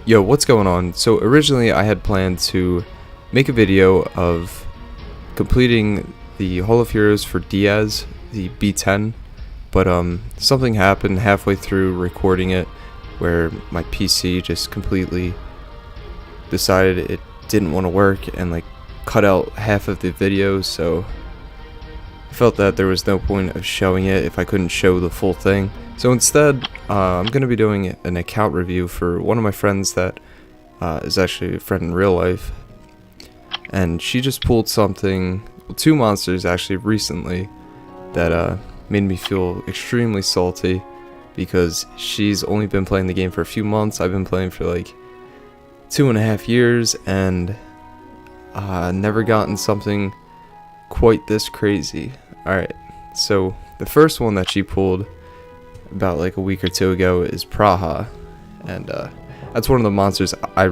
Yo, what's going on? So originally I had planned to make a video of completing the Hall of Heroes for Diaz, the B10, but something happened halfway through recording it where my PC just completely decided it didn't want to work and like cut out half of the video, so I felt that there was no point of showing it if I couldn't show the full thing. So instead, I'm going to be doing an account review for one of my friends that is actually a friend in real life. And she just pulled something, two monsters actually recently, that made me feel extremely salty because she's only been playing the game for a few months. I've been playing for like 2.5 years and never gotten something quite this crazy. Alright, so the first one that she pulled about like a week or two ago is Praha, and that's one of the monsters I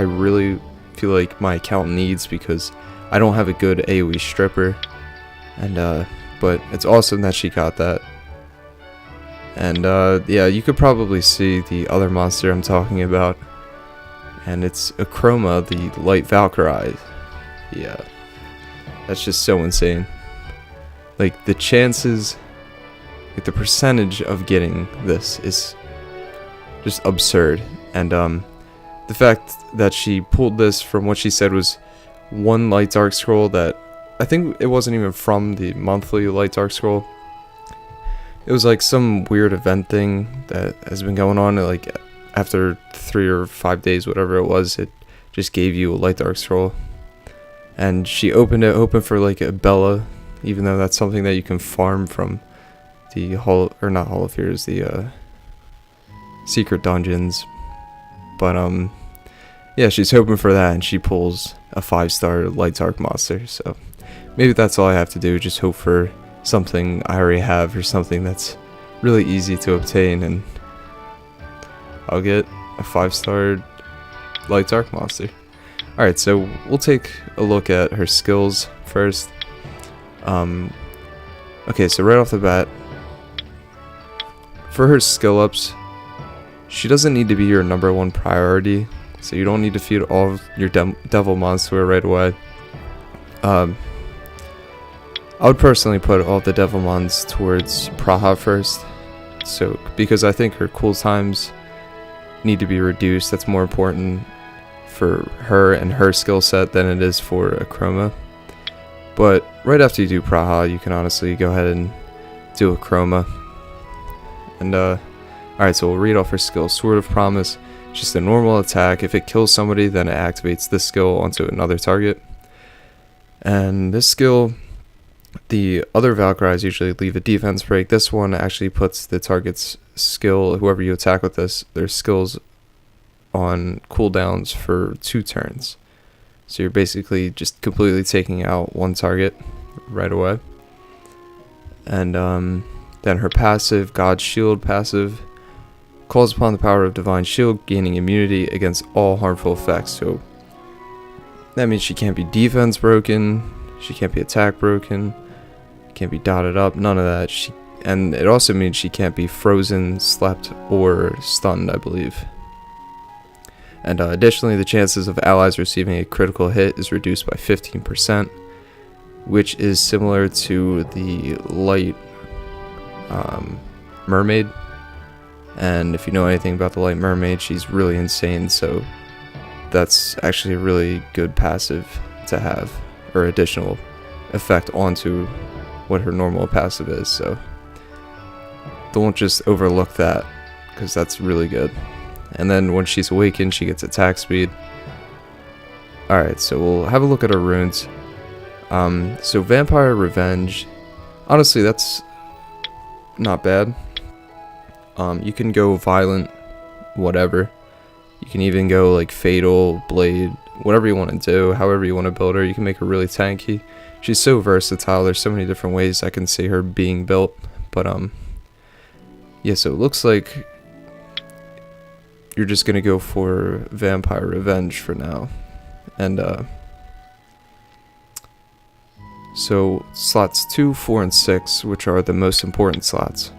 really feel like my account needs because I don't have a good AoE stripper, and but it's awesome that she got that. And yeah, you could probably see the other monster I'm talking about, and it's Akroma, the light Valkyrie. Yeah, that's just so insane. Like the chances, like the percentage of getting this is just absurd. And the fact that she pulled this from what she said was one light dark scroll that I think it wasn't even from the monthly light dark scroll. It was like some weird event thing that has been going on, like after 3 or 5 days, whatever it was, it just gave you a light dark scroll. And she opened it open for like a Bella, even though that's something that you can farm from the not Hall of Heroes, the secret dungeons. But yeah, she's hoping for that, and she pulls a 5-star light dark monster. So maybe that's all I have to do, just hope for something I already have or something that's really easy to obtain, and I'll get a 5-star light dark monster. Alright, so we'll take a look at her skills first. Okay, so right off the bat, for her skill ups, she doesn't need to be your #1 priority, so you don't need to feed all of your devil mons to her right away. I would personally put all the devil mons towards Praha first, so because I think her cool times need to be reduced. That's more important for her and her skill set than it is for Akroma. But right after you do Praha, you can honestly go ahead and do Akroma. And alright, so we'll read off her skill. Sword of Promise, just a normal attack. If it kills somebody, then it activates this skill onto another target. And this skill, the other Valkyries usually leave a defense break. This one actually puts the target's skill, whoever you attack with this, their skills on cooldowns for 2 turns. So you're basically just completely taking out one target right away. And then her passive, God's Shield passive, calls upon the power of Divine Shield, gaining immunity against all harmful effects. So that means she can't be defense broken, she can't be attack broken, can't be dotted up, none of that. And it also means she can't be frozen, slept, or stunned, I believe. And additionally, the chances of allies receiving a critical hit is reduced by 15%, which is similar to the light mermaid. And if you know anything about the light mermaid, she's really insane, so that's actually a really good passive to have, or additional effect onto what her normal passive is. So don't just overlook that, because that's really good. And then when she's awakened, she gets attack speed. Alright, so we'll have a look at her runes. So Vampire Revenge, honestly, that's not bad. You can go Violent, whatever. You can even go like Fatal, Blade, whatever you want to do, however you want to build her. You can make her really tanky. She's so versatile, there's so many different ways I can see her being built. But yeah, so it looks like you're just gonna go for Vampire Revenge for now. And so slots 2, 4, and 6, which are the most important slots,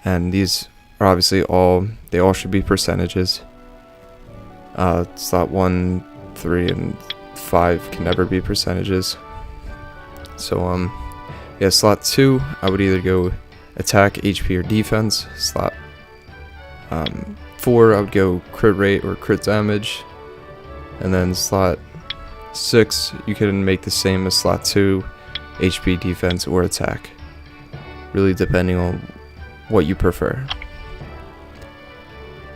and these are obviously they all should be percentages. Slot 1, 3, and 5 can never be percentages. So yeah, slot 2, I would either go attack, HP, or defense. Slot 4, I would go crit rate or crit damage. And then slot 6, you can make the same as slot 2, HP, defense, or attack. Really depending on what you prefer.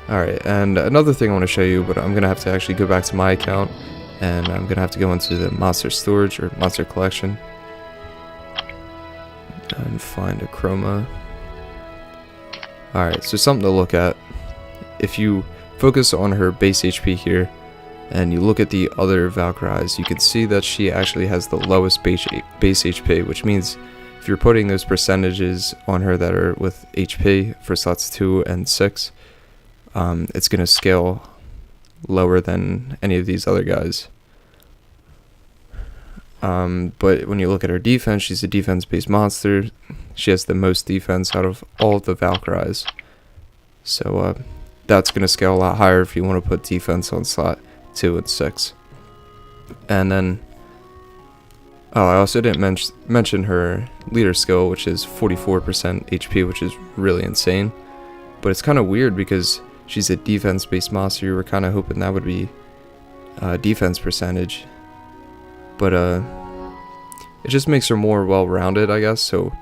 Alright, and another thing I want to show you, but I'm going to have to actually go back to my account, and I'm going to have to go into the monster storage or monster collection and find Akroma. Alright, so something to look at. If you focus on her base HP here, and you look at the other Valkyries, you can see that she actually has the lowest base HP, which means if you're putting those percentages on her that are with HP for slots 2 and 6, it's going to scale lower than any of these other guys. But when you look at her defense, she's a defense-based monster. She has the most defense out of all of the Valkyries. So that's going to scale a lot higher if you want to put defense on slot 2 and 6. And then, oh, I also didn't mention her leader skill, which is 44% HP, which is really insane. But it's kind of weird because she's a defense-based monster. You were kind of hoping that would be defense percentage. But it just makes her more well-rounded, I guess. So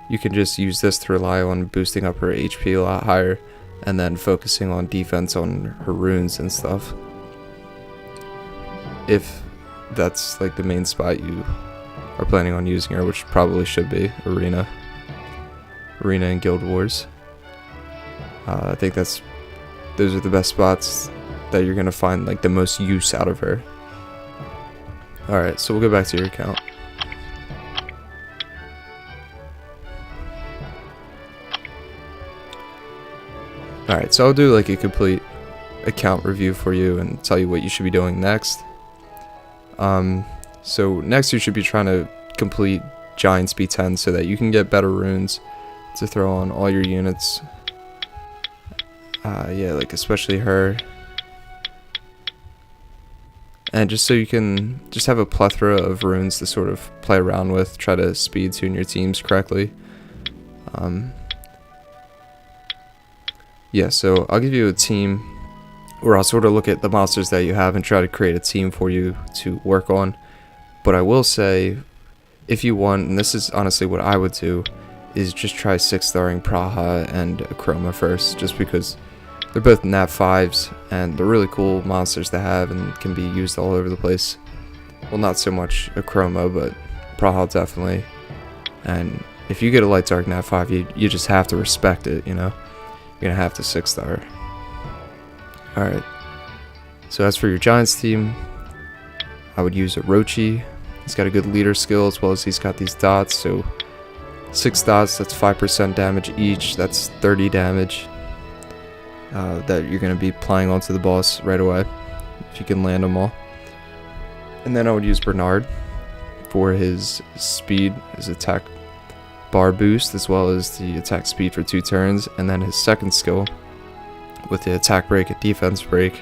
you can just use this to rely on boosting up her HP a lot higher, and then focusing on defense on her runes and stuff. If that's like the main spot you are planning on using her, which probably should be Arena and Guild Wars. I think those are the best spots that you're gonna find like the most use out of her. Alright, so we'll go back to your account. Alright, so I'll do like a complete account review for you and tell you what you should be doing next. So next you should be trying to complete Giants B10 so that you can get better runes to throw on all your units. Yeah, like especially her. And just so you can just have a plethora of runes to sort of play around with, try to speed tune your teams correctly. Yeah, so I'll give you a team where I'll sort of look at the monsters that you have and try to create a team for you to work on. But I will say, if you want, and this is honestly what I would do, is just try 6-starring Praha and Akroma first, just because they're both nat 5s and they're really cool monsters to have and can be used all over the place. Well, not so much Akroma, but Praha definitely. And if you get a light dark nat 5, you just have to respect it, you know? You're gonna have to 6-star. Alright, so as for your Giants team, I would use Orochi. He's got a good leader skill, as well as he's got these dots, so 6 dots, that's 5% damage each, that's 30 damage that you're going to be applying onto the boss right away, if you can land them all. And then I would use Bernard for his speed, his attack bar boost, as well as the attack speed for 2 turns, and then his second skill with the attack break and defense break.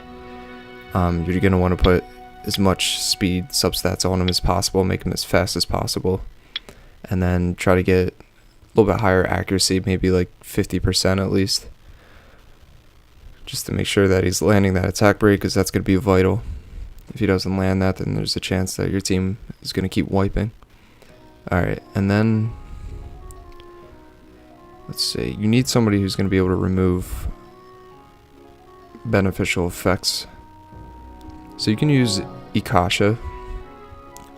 You're going to want to put as much speed substats on him as possible, make him as fast as possible, and then try to get a little bit higher accuracy, maybe like 50% at least, just to make sure that he's landing that attack break, because that's going to be vital. If he doesn't land that, then there's a chance that your team is going to keep wiping. Alright, and then let's see, you need somebody who's going to be able to remove beneficial effects. So you can use Ikasha.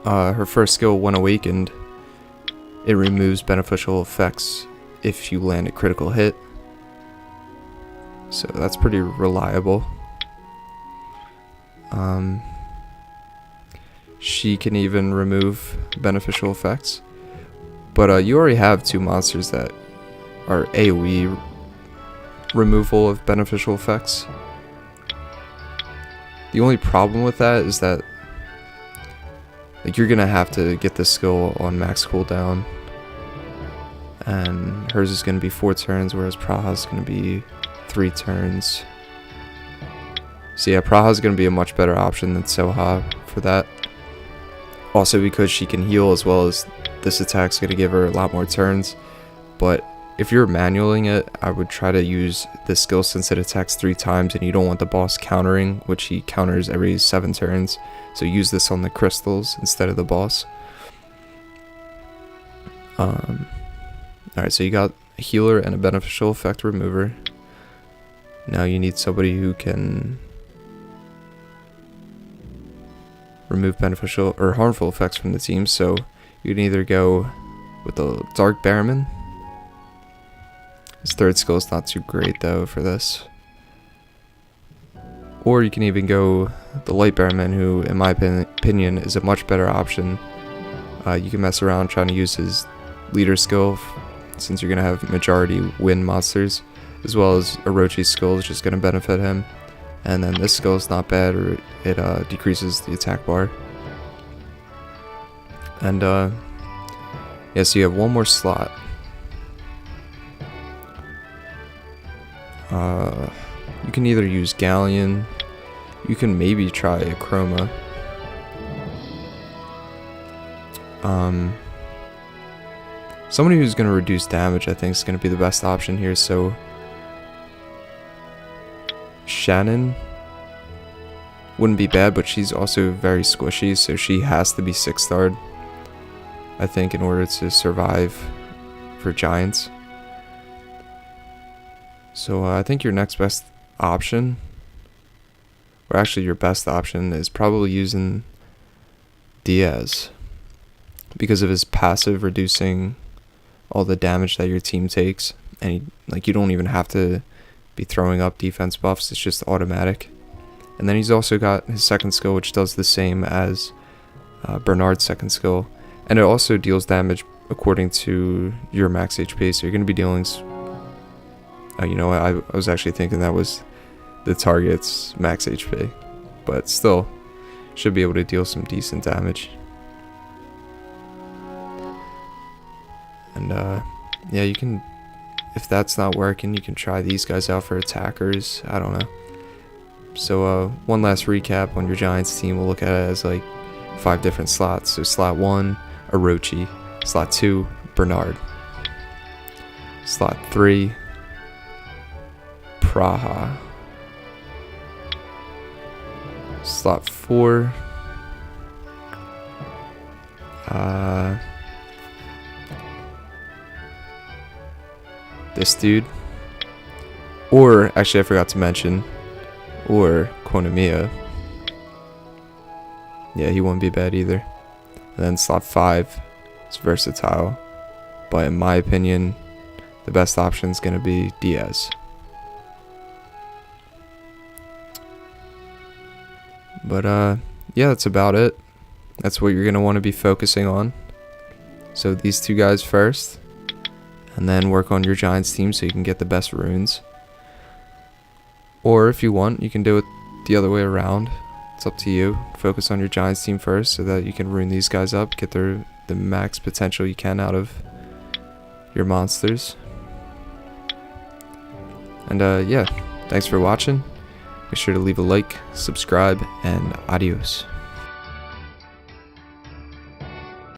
Her first skill, when awakened, it removes beneficial effects if you land a critical hit. So that's pretty reliable. She can even remove beneficial effects. But you already have 2 monsters that are AoE removal of beneficial effects. The only problem with that is that like you're gonna have to get this skill on max cooldown, and hers is gonna be 4 turns, whereas Praha's gonna be 3 turns. So yeah, Praha is going to be a much better option than Soha for that. Also because she can heal, as well as this attack's going to give her a lot more turns. But if you're manualing it, I would try to use this skill since it attacks 3 times and you don't want the boss countering, which he counters every 7 turns. So use this on the crystals instead of the boss. Alright, so you got a healer and a beneficial effect remover. Now you need somebody who can remove beneficial or harmful effects from the team. So you can either go with the Dark Bearman. His 3rd skill is not too great though for this. Or you can even go the Light Bearman, who in my opinion is a much better option. You can mess around trying to use his leader skill, since you're going to have majority win monsters, as well as Orochi's skill is just going to benefit him. And then this skill is not bad, or it decreases the attack bar. And yeah, so you have one more slot. You can either use Galleon, you can maybe try Akroma. Somebody who's going to reduce damage, I think, is going to be the best option here. So Shannon wouldn't be bad, but she's also very squishy, so she has to be 6-starred, I think, in order to survive for giants. So I think your next best option, or actually your best option, is probably using Diaz, because of his passive reducing all the damage that your team takes, and you don't even have to be throwing up defense buffs, it's just automatic. And then he's also got his 2nd skill, which does the same as Bernard's 2nd skill, and it also deals damage according to your max HP. So you're going to be dealing you know, I was actually thinking that was the target's max HP, but still should be able to deal some decent damage. And yeah, you can, if that's not working, you can try these guys out for attackers. I don't know. So one last recap on your Giants team. We'll look at it as like 5 different slots. So slot 1, Orochi. Slot 2, Bernard. Slot 3, Praha. Slot 4, this dude. Or, actually I forgot to mention, or Konomiya. Yeah, he wouldn't be bad either. And then slot 5 is versatile, but in my opinion, the best option is going to be Diaz. But yeah, that's about it. That's what you're going to want to be focusing on. So these 2 guys first, and then work on your Giants team so you can get the best runes. Or if you want, you can do it the other way around. It's up to you. Focus on your Giants team first so that you can rune these guys up, get the max potential you can out of your monsters. And yeah, thanks for watching. Make sure to leave a like, subscribe, and adios.